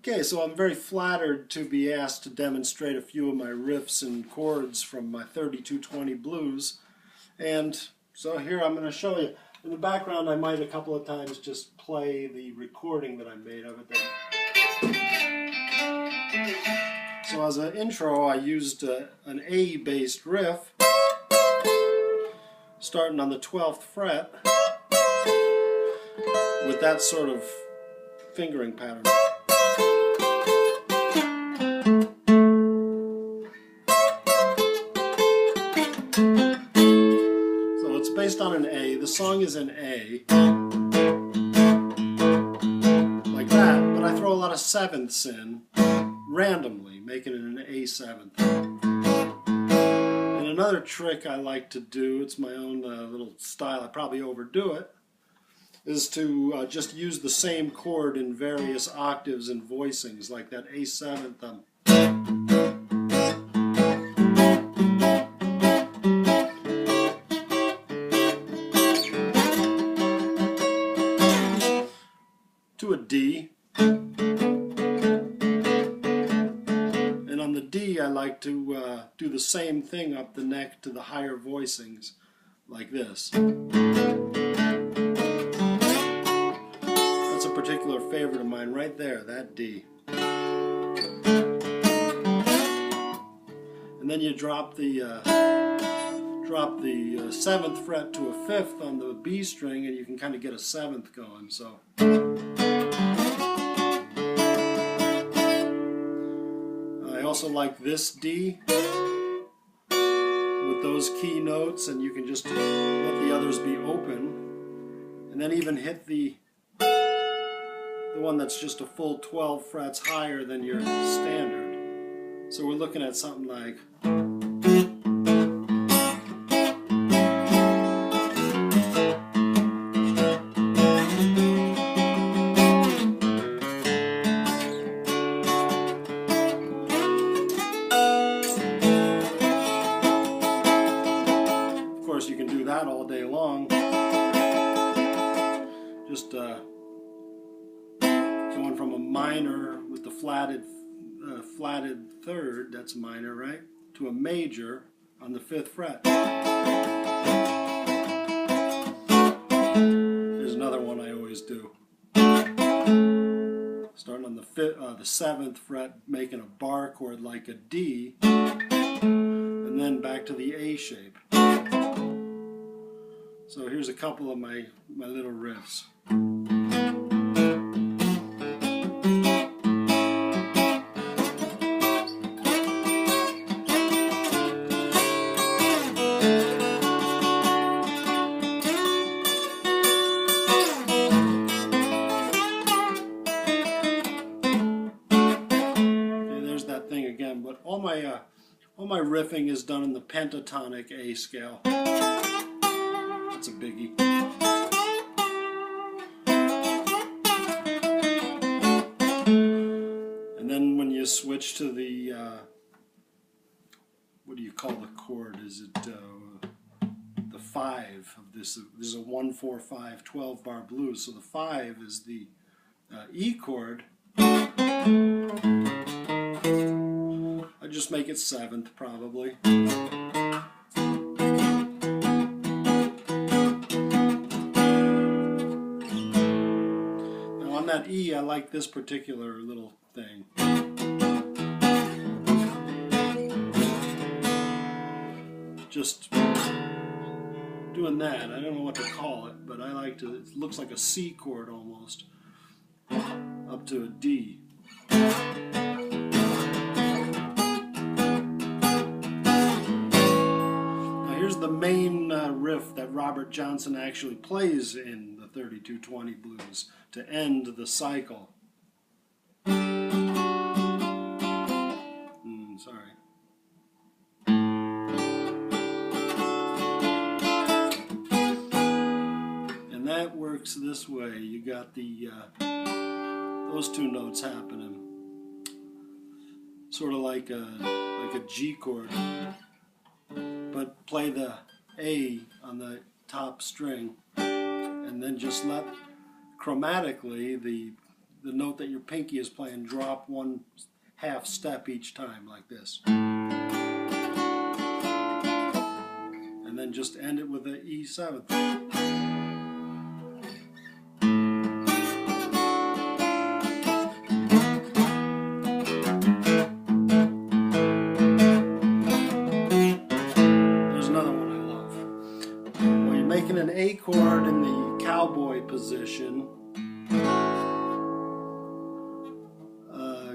Okay, so I'm very flattered to be asked to demonstrate a few of my riffs and chords from my 3220 blues. And so here I'm going to show you. In the background I might a couple of times just play the recording that I made of it. So as an intro I used an A-based riff starting on the 12th fret with that sort of fingering pattern. So it's based on an A. The song is in A, like that, but I throw a lot of sevenths in randomly, making it an A seventh. And another trick I like to do, it's my own little style, I probably overdo it, is to just use the same chord in various octaves and voicings, like that A seventh. To a D, and on the D I like to do the same thing up the neck to the higher voicings, like this. That's a particular favorite of mine right there, that D. And then you drop the 7th fret to a 5th on the B string, and you can kind of get a 7th going. So I also like this D with those key notes, and you can just let the others be open, and then even hit the one that's just a full 12 frets higher than your standard. So we're looking at something like, of course you can do that all day long. Just going from a minor with the flatted third, that's minor, right, to a major on the 5th fret. There's another one I always do. Starting on the 7th fret, making a bar chord like a D, and then back to the A shape. So here's a couple of my little riffs. Again, but all my riffing is done in the pentatonic A scale. That's a biggie. And then when you switch to the what do you call the chord? Is it the 5 of this? This is a 1-4-5 12 bar blues. So the 5 is the E chord. I just make it 7th probably. Now on that E I like this particular little thing. Just doing that. I don't know what to call it, but I like to, it looks like a C chord almost, up to a D. Here's the main riff that Robert Johnson actually plays in the 3220 blues to end the cycle. Sorry. And that works this way. You got the those two notes happening, sort of like a G chord. But play the A on the top string, and then just let chromatically the the note that your pinky is playing, drop 1/2 step each time, like this. And then just end it with the E7. There's another one I love. When you're making an A chord in the cowboy position,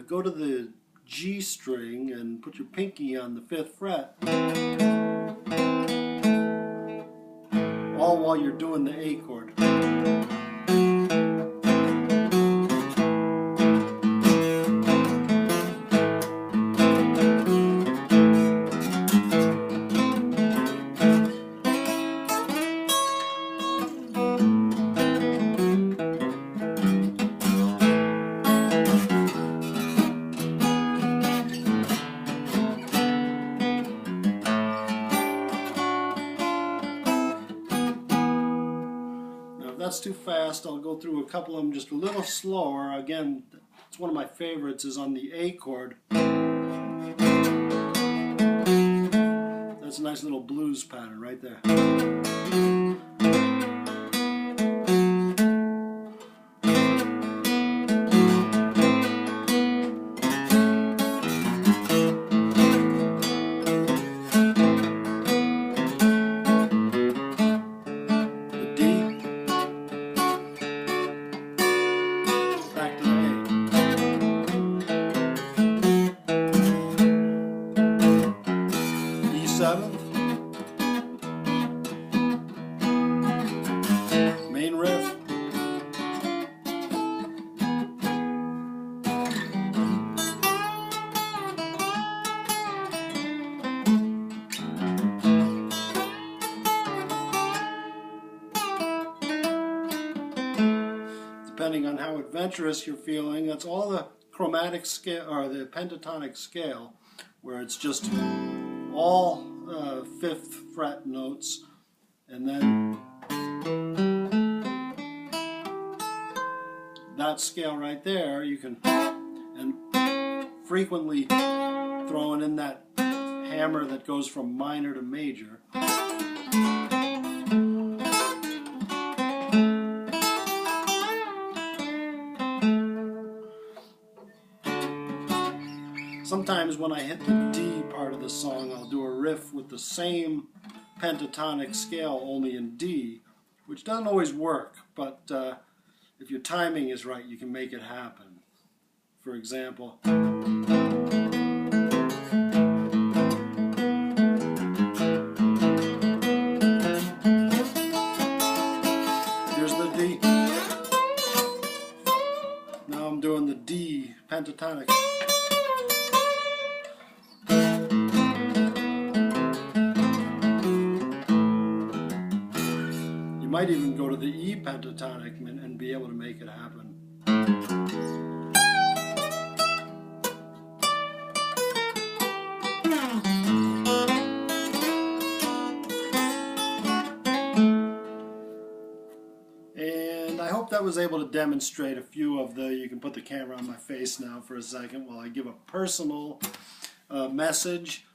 go to the G string and put your pinky on the 5th fret, all while you're doing the A chord. That's too fast. I'll go through a couple of them just a little slower. Again, it's one of my favorites is on the A chord. That's a nice little blues pattern right there. Main riff. Depending on how adventurous you're feeling, that's all the chromatic scale or the pentatonic scale, where it's just all 5th fret notes, and then that scale right there, you can, and frequently throwing in that hammer that goes from minor to major. Sometimes when I hit the D part of the song, I'll do a riff with the same pentatonic scale, only in D, which doesn't always work, but if your timing is right, you can make it happen. For example, here's the D. Now I'm doing the D pentatonic. You might even go to the E pentatonic and be able to make it happen. And I hope that was able to demonstrate a few of the, you can put the camera on my face now for a second while I give a personal message.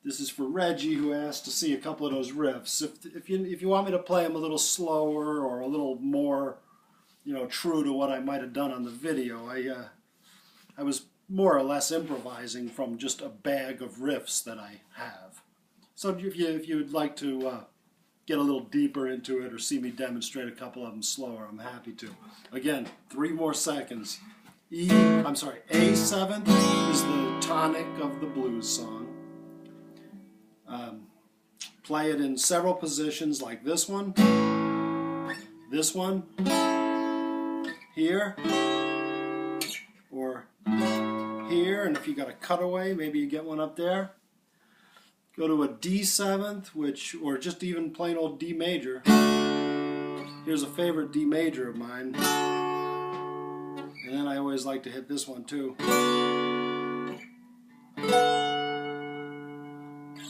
This is for Reggie, who asked to see a couple of those riffs. If you want me to play them a little slower or a little more, true to what I might have done on the video, I was more or less improvising from just a bag of riffs that I have. So if you'd like to get a little deeper into it or see me demonstrate a couple of them slower, I'm happy to. Again, 3 more seconds. A7 is the tonic of the blues song. Play it in several positions like this one, here, or here, and if you got a cutaway, maybe you get one up there. Go to a D7th, or just even plain old D major. Here's a favorite D major of mine. And then I always like to hit this one too.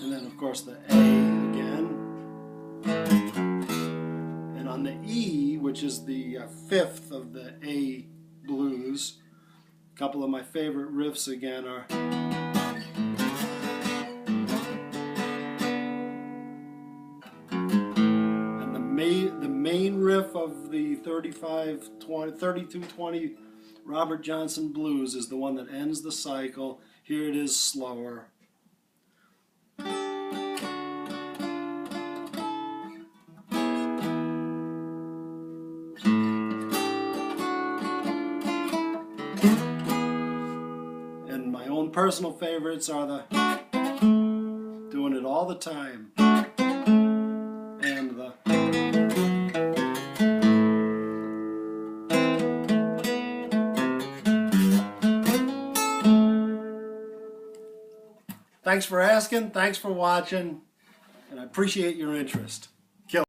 And then of course the A again. And on the E, which is the 5th of the A blues. A couple of my favorite riffs again are the main riff of the 3220 Robert Johnson blues is the one that ends the cycle. Here it is slower. And my own personal favorites are the Doing It All the Time and the Thanks for asking, thanks for watching, and I appreciate your interest.